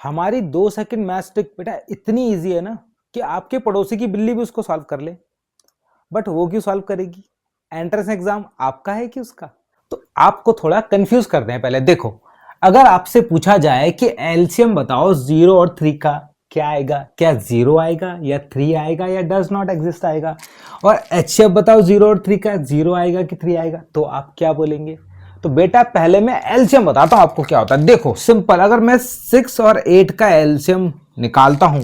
हमारी 2 second maths trick बेटा इतनी इजी है ना कि आपके पड़ोसी की बिल्ली भी उसको सॉल्व कर ले। बट वो क्यों सॉल्व करेगी? एंट्रेंस एग्जाम आपका है कि उसका? तो आपको थोड़ा कंफ्यूज करते हैं। पहले देखो, अगर आपसे पूछा जाए कि एलसीएम बताओ 0 और 3 का, क्या आएगा? क्या 0 आएगा या 3 आएगा या डज नॉट एग्जिस्ट आएगा? और एचसीएफ बताओ 0 और 3 का, 0 आएगा कि 3 आएगा? तो आप क्या बोलेंगे? तो बेटा पहले मैं एलसीएम बताता हूं आपको क्या होता है। देखो सिंपल, अगर मैं 6 और 8 का एलसीएम निकालता हूं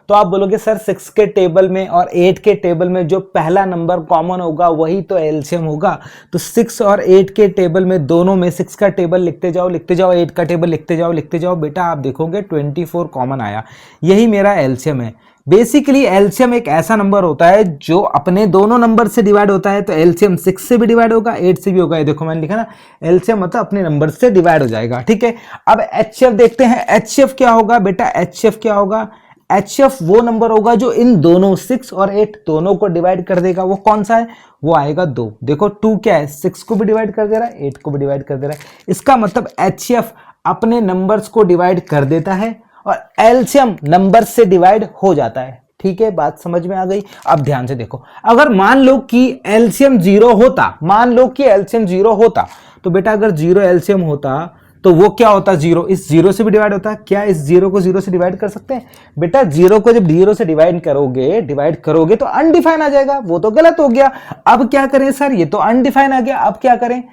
तो आप बोलोगे सर 6 के टेबल में और 8 के टेबल में जो पहला नंबर कॉमन होगा वही तो एलसीएम होगा। तो 6 और 8 के टेबल में दोनों में 6 का टेबल लिखते जाओ 8 का टेबल लिखते जाओ बेटा आप देखोगे 24 कॉमन आया। यही मेरा एलसीएम है। बेसिकली एलसीएम एक ऐसा नंबर होता है जो अपने दोनों नंबर से डिवाइड होता है। तो एलसीएम 6 से भी डिवाइड होगा, 8 से भी होगा। ये देखो मैंने लिखा ना, एलसीएम मतलब अपने नंबर से डिवाइड हो जाएगा। ठीक है, अब एचसीएफ देखते हैं। एचसीएफ क्या होगा बेटा? एचसीएफ क्या होगा? एचसीएफ वो नंबर होगा जो इन दोनों 6 और 8 दोनों को डिवाइड कर देगा। वो कौन सा है? वो आएगा 2। देखो 2 क्या है? 6 को भी डिवाइड कर दे रहा है, 8 को भी डिवाइड कर दे रहा है। इसका मतलब एचसीएफ अपने नंबर्स को डिवाइड कर देता है और एलसीएम नंबर से डिवाइड हो जाता है। ठीक है, बात समझ में आ गई? अब ध्यान से देखो, अगर मान लो कि एलसीएम 0 होता, मान लो कि एलसीएम 0 होता, तो बेटा अगर 0 एलसीएम होता तो वो क्या होता? 0 इस 0 से भी डिवाइड होता। क्या इस 0 को 0 से डिवाइड कर सकते हैं? बेटा 0 को जब 0 से डिवाइड करोगे तो अनडिफाइन आ जाएगा, वो तो गलत हो गया। अब क्या करें सर? ये तो अनडिफाइन आ गया, अब क्या करें?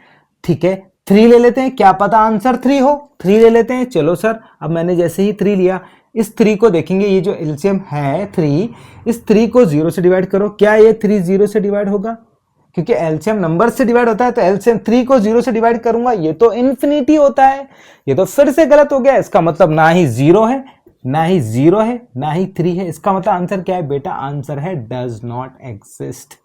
ठीक है, 3 ले लेते हैं, क्या पता आंसर 3 हो। 3 ले लेते हैं। चलो सर, अब मैंने जैसे ही 3 लिया, इस 3 को देखेंगे, ये जो एलसीएम है 3, इस 3 को 0 से डिवाइड करो। क्या ये 3 0 से डिवाइड होगा? क्योंकि एलसीएम नंबर से डिवाइड होता है, तो एलसीएम 3 को 0 से डिवाइड करूंगा, ये तो इन्फिनिटी होता है। ये तो फिर से गलत हो गया। इसका मतलब ना ही 0 है, ना ही 0 है, ना ही 3 है। इसका मतलब आंसर क्या है बेटा? आंसर है does not exist.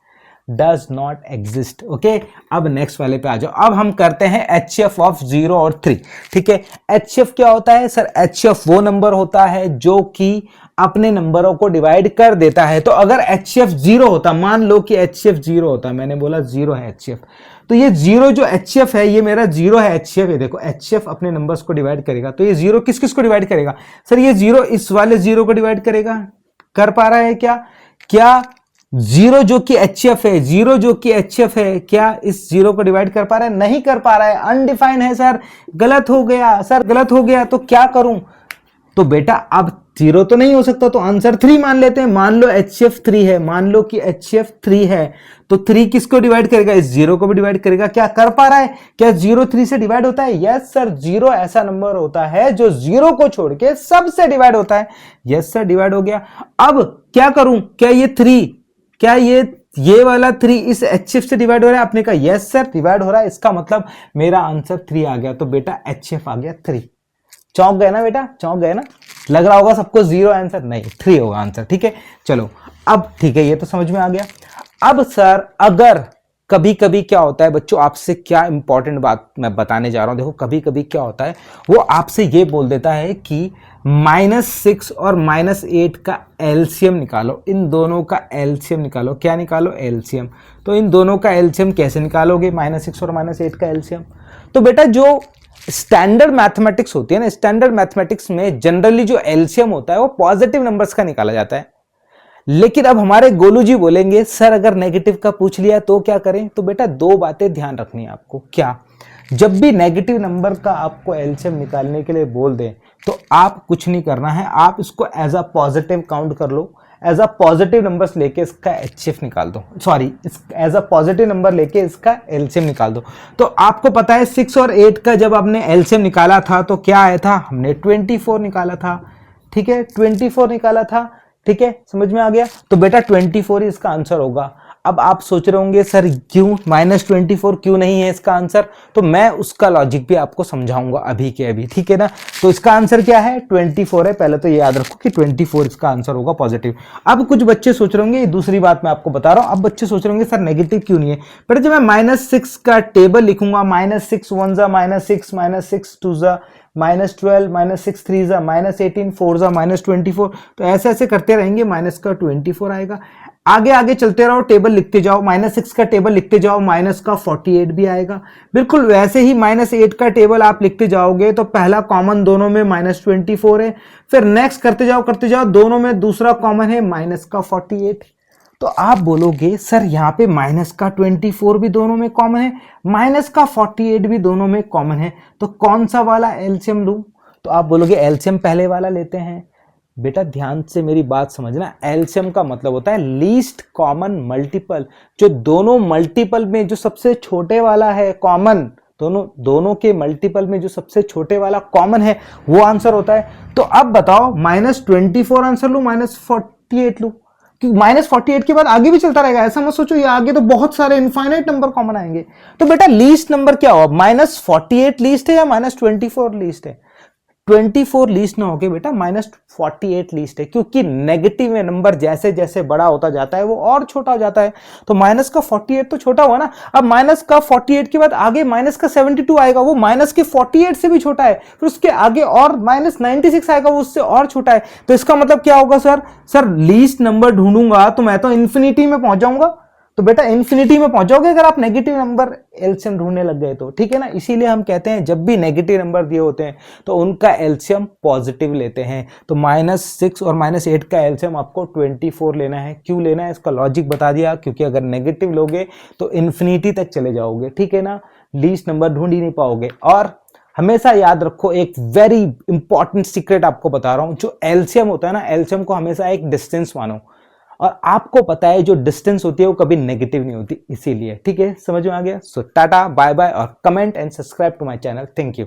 Does not exist. Okay, अब नेक्स्ट वाले पे आ जाओ। अब हम करते हैं एचसीएफ ऑफ 0 और 3। ठीक है, एचसीएफ क्या होता है सर? एचसीएफ वो नंबर होता है जो कि अपने नंबरों को डिवाइड कर देता है। तो अगर एचसीएफ 0 होता, मान लो कि एचसीएफ 0 होता, मैंने बोला 0 है एचसीएफ, तो ये 0 जो एचसीएफ है, ये मेरा 0 है एचसीएफ। ये देखो एचसीएफ अपने नंबर्स को डिवाइड करेगा, तो ये 0 किस किस को डिवाइड करेगा सर? ये 0 इस वाले 0 को डिवाइड करेगा। कर पा रहा है क्या? क्या 0 जो कि एचसीएफ है, 0 जो कि एचसीएफ है, क्या इस 0 को डिवाइड कर पा रहा है? नहीं कर पा रहा है, अनडिफाइन है सर। गलत हो गया सर, गलत हो गया। तो क्या करूं? तो बेटा अब 0 तो नहीं हो सकता, तो आंसर 3 मान लेते हैं। मान लो एचसीएफ 3 है, मान लो कि एचसीएफ 3 है, तो 3 किसको डिवाइड करेगा? इस 0 को भी डिवाइड करेगा। क्या कर पा रहा है? क्या 0 3 से डिवाइड होता है? यस सर, 0 ऐसा नंबर होता है जो 0 को छोड़ के सबसे डिवाइड होता है। यस सर, डिवाइड हो गया। अब क्या करूं? क्या ये 3, क्या ये वाला 3 इस एचसीएफ से डिवाइड हो रहा है? आपने कहा यस सर डिवाइड हो रहा है। इसका मतलब मेरा आंसर 3 आ गया। तो बेटा एचसीएफ आ गया 3। चौंक गए ना बेटा? चौंक गए ना? लग रहा होगा सबको 0 आंसर, नहीं 3 होगा आंसर। ठीक है, चलो अब ठीक है, ये तो समझ में आ गया। अब सर अगर कभी कभी क्या होता है बच्चों, आपसे क्या इंपॉर्टेंट बात मैं बताने जा रहा हूं। देखो कभी कभी क्या होता है, वो आपसे ये बोल देता है कि -6 और -8 का एलसीएम निकालो, इन दोनों का एलसीएम निकालो। क्या निकालो? एलसीएम। तो इन दोनों का एलसीएम कैसे निकालोगे? -6 और -8 का एलसीएम। तो बेटा जो स्टैंडर्ड मैथमेटिक्स होती है ना, स्टैंडर्ड मैथमेटिक्स में जनरली जो एलसीएम होता है वो पॉजिटिव नंबर्स का निकाला जाता है। लेकिन अब हमारे गोलू जी बोलेंगे सर अगर नेगेटिव का पूछ लिया तो क्या करें? तो बेटा 2 बातें ध्यान रखनी है आपको। क्या? जब भी नेगेटिव नंबर का आपको एलसीएम निकालने के लिए बोल दें तो आप कुछ नहीं करना है, आप इसको एज अ पॉजिटिव काउंट कर लो। एज अ पॉजिटिव नंबर्स लेके इसका एचसीएफ निकाल दो, sorry as a positive number लेके इसका एलसीएम निकाल दो। तो आपको पता है 6 और 8 का जब आपने एलसीएम निकाला था तो क्या आया था? हमने 24 निकाला था। ठीक है, 24 निकाला था। ठीक है, समझ में आ गया? तो बेटा 24 ही इसका आंसर होगा। अब आप सोच रहे होंगे सर क्यों -24 क्यों नहीं है इसका आंसर? तो मैं उसका लॉजिक भी आपको समझाऊंगा अभी के अभी। ठीक है ना? तो इसका आंसर क्या है? 24 है। पहले तो ये याद रखो कि 24 इसका आंसर होगा पॉजिटिव। अब कुछ बच्चे सोच रहे होंगे, दूसरी बात मैं आपको बता रहा हूं, अब बच्चे सोच रहे होंगे सर नेगेटिव क्यों नहीं है? बेटा जब मैं -6 का टेबल लिखूंगा, -6 1 जा -6, -6 2 जा -12, -6 3 जा -18, 4 जा -24, तो ऐसे ऐसे करते रहेंगे, माइनस का 24 आएगा। आगे आगे चलते रहो, टेबल लिखते जाओ, -6 का टेबल लिखते जाओ, माइनस का 48 भी आएगा। बिल्कुल वैसे ही -8 का टेबल आप लिखते जाओगे तो पहला कॉमन दोनों में -24 है, फिर नेक्स्ट करते जाओ, दोनों में दूसरा कॉमन है माइनस का 48। तो आप बोलोगे सर यहाँ पे माइनस का 24 भी दोनों में कॉमन है, माइनस का 48 भी दोनों में कॉमन है, तो कौन सा वाला एलसीएम लूं? तो आप बोलोगे एलसीएम पहले वाला लेते हैं। बेटा ध्यान से मेरी बात समझना, एलसीएम का मतलब होता है लीस्ट कॉमन मल्टीपल। जो दोनों मल्टीपल में जो सबसे छोटे वाला है कॉमन, दोनों के मल्टीपल में जो सबसे छोटे वाला कॉमन है वो आंसर होता है। तो अब बताओ -24 आंसर लूं, -48 लूं? क्योंकि -48 के बाद आगे भी चलता रहेगा, ऐसा मत सोचो ये आगे तो बहुत सारे इनफाइनाइट नंबर कॉमन आएंगे। तो बेटा लीस्ट नंबर क्या होगा, -48 लीस्ट है या -24 लीस्ट है? 24 लीस्ट ना होके बेटा -48 लीस्ट है, क्योंकि नेगेटिव में नंबर जैसे जैसे बड़ा होता जाता है वो और छोटा हो जाता है। तो माइनस का 48 तो छोटा हुआ ना। अब माइनस का 48 के बाद आगे माइनस का 72 आएगा, वो माइनस के 48 से भी छोटा है। फिर उसके आगे और -96 आएगा, वो उससे और छोटा है। तो इसका मतलब क्या होगा सर लीस्ट नंबर ढूंढूंगा तो मैं तो इन्फिनिटी में पहुंच जाऊंगा। तो बेटा इन्फिनिटी में पहुंचोगे अगर आप नेगेटिव नंबर एलसीएम ढूंढने लग गए तो, ठीक है ना। इसीलिए हम कहते हैं जब भी नेगेटिव नंबर दिए होते हैं तो उनका एलसीएम पॉजिटिव लेते हैं। तो -6 और -8 का एलसीएम आपको 24 लेना है। क्यों लेना है इसका लॉजिक बता दिया, क्योंकि अगर नेगेटिव लोगे तो इन्फिनिटी तक चले जाओगे, ठीक है ना, लीस्ट नंबर ढूंढ ही नहीं पाओगे। और हमेशा याद रखो, एक वेरी इंपॉर्टेंट सीक्रेट आपको बता रहा हूं, जो एलसीएम होता है ना, एलसीएम को हमेशा एक डिस्टेंस मानो। और आपको पता है जो डिस्टेंस होती है वो कभी नेगेटिव नहीं होती, इसीलिए, ठीक है, समझ में आ गया। सो टाटा बाय बाय, और comment and subscribe to my channel. Thank you.